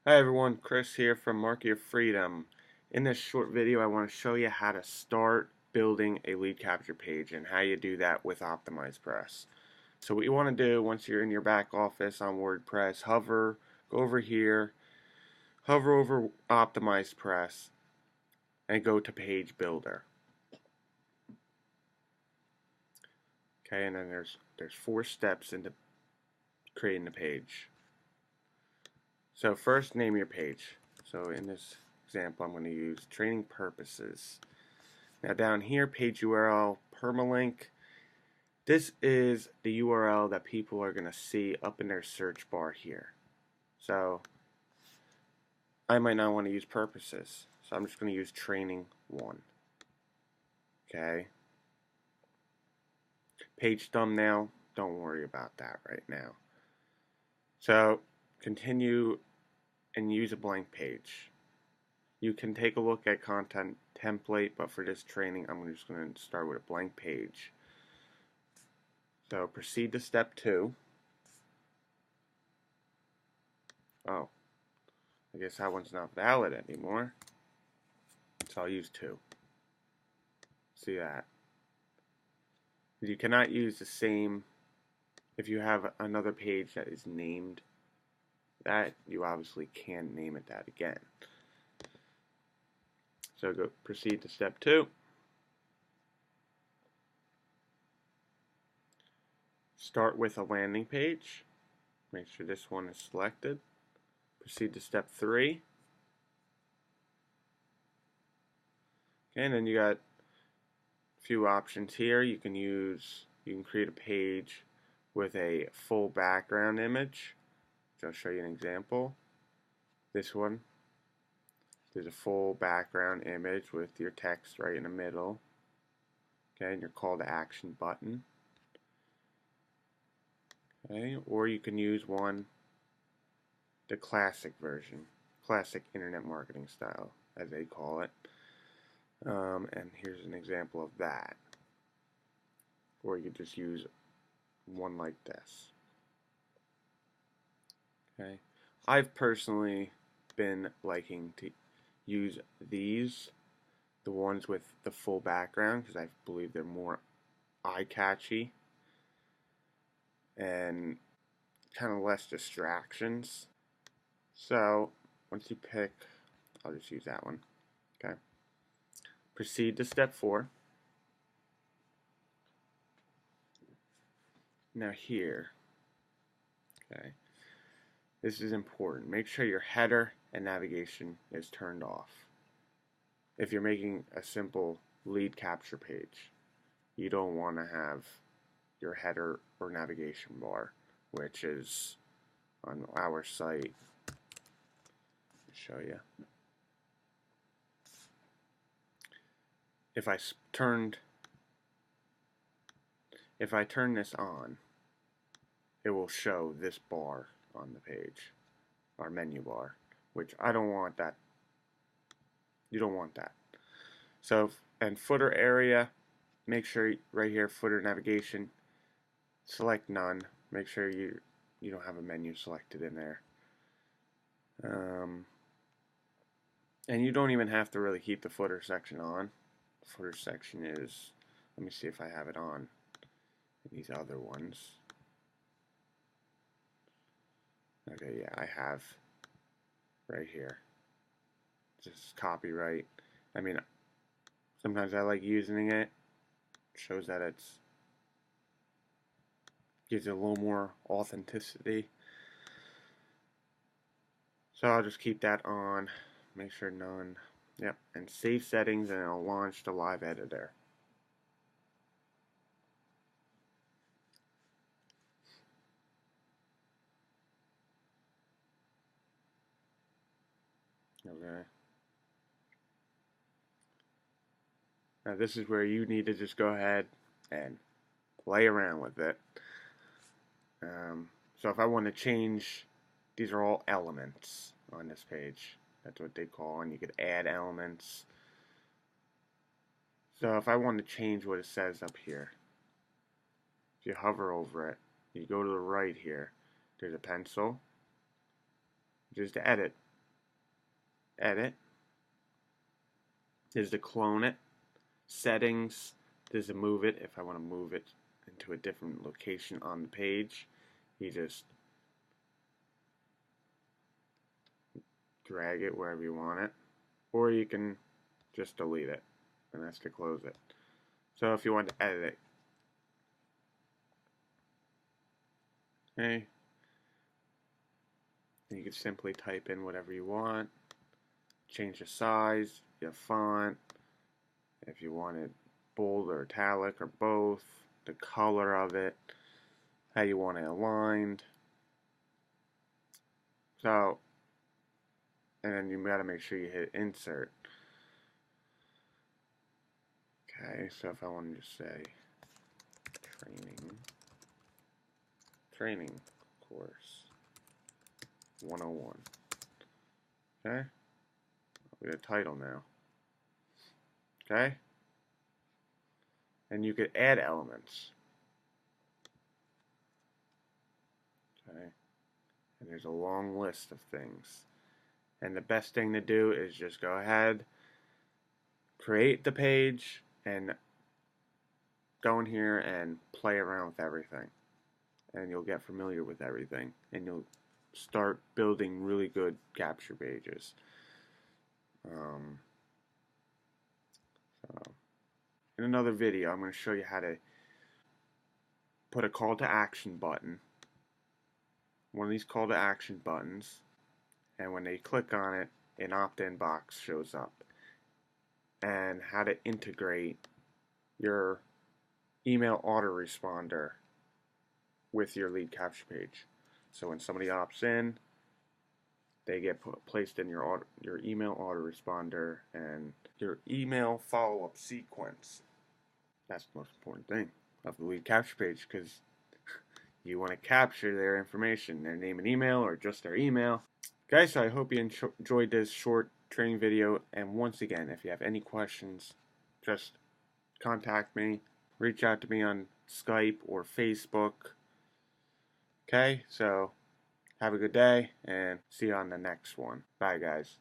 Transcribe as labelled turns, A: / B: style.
A: Hi everyone, Chris here from Mark Your Freedom. In this short video I want to show you how to start building a lead capture page and how you do that with OptimizePress. So what you want to do once you're in your back office on WordPress, go over here, hover over OptimizePress and go to Page Builder. Okay, and then there's 4 steps into creating the page. So first, name your page. So in this example, I'm going to use training purposes. Now down here, page URL permalink. This is the URL that people are going to see up in their search bar here. So I might not want to use purposes. So I'm just going to use training 1. Okay. Page thumbnail, don't worry about that right now. So continue and use a blank page. You can take a look at content template, but for this training I'm just going to start with a blank page. So proceed to step 2. Oh, I guess that one's not valid anymore. So I'll use 2. See that? You cannot use the same if you have another page that is named that, you obviously can name it that again. So go proceed to step 2. Start with a landing page. Make sure this one is selected. Proceed to step 3. Okay, and then you got a few options here. You can create a page with a full background image. I'll show you an example. This one, there's a full background image with your text right in the middle. Okay, and your call to action button. Okay, or you can use the classic version, classic internet marketing style, as they call it. And here's an example of that. Or you could just use one like this. Okay, I've personally been liking to use these, the ones with the full background, because I believe they're more eye-catchy and kind of less distractions. So once you pick, I'll just use that one. Okay. Proceed to step 4. Now here, okay, this is important. Make sure your header and navigation is turned off. If you're making a simple lead capture page, you don't want to have your header or navigation bar, which is on our site. I'll show you. If I turn this on, it will show this bar on the page, our menu bar, which I don't want that. You don't want that. So, and footer area, make sure right here, footer navigation, select none. Make sure you don't have a menu selected in there. And you don't even have to really keep the footer section on. The footer section is, let me see if I have it on in these other ones. Okay, yeah, I have right here. Just copyright. I mean, sometimes I like using it. It shows that gives it a little more authenticity. So I'll just keep that on. Make sure none. Yep, and save settings, and it'll launch the live editor. Okay. Now this is where you need to just go ahead and play around with it. So if I want to change, these are all elements on this page. That's what they call, and you could add elements. So if I want to change what it says up here, if you hover over it, you go to the right here, there's a pencil, just to edit. edit. There's to clone it. Settings. There's to move it. If I want to move it into a different location on the page, you just drag it wherever you want it. Or you can just delete it. And that's to close it. So if you want to edit it, okay, you can simply type in whatever you want. Change the size, your font, if you want it bold or italic or both, the color of it, how you want it aligned. So, and then you gotta make sure you hit insert. Okay, so if I wanted to say training course 101. Okay, I'll get a title now. Okay, and you could add elements. Okay, and there's a long list of things. And the best thing to do is just go ahead, create the page, and go in here and play around with everything. And you'll get familiar with everything. And you'll start building really good capture pages. So in another video, I'm going to show you how to put a call to action button. One of these call to action buttons. And when they click on it, an opt-in box shows up. And how to integrate your email autoresponder with your lead capture page. So when somebody opts in, they get placed in your email autoresponder and your email follow-up sequence. That's the most important thing of the lead capture page, because you want to capture their information, their name and email, or just their email. Guys, so I hope you enjoyed this short training video, and once again, if you have any questions, just contact me, reach out to me on Skype or Facebook. Okay, so have a good day, and see you on the next one. Bye, guys.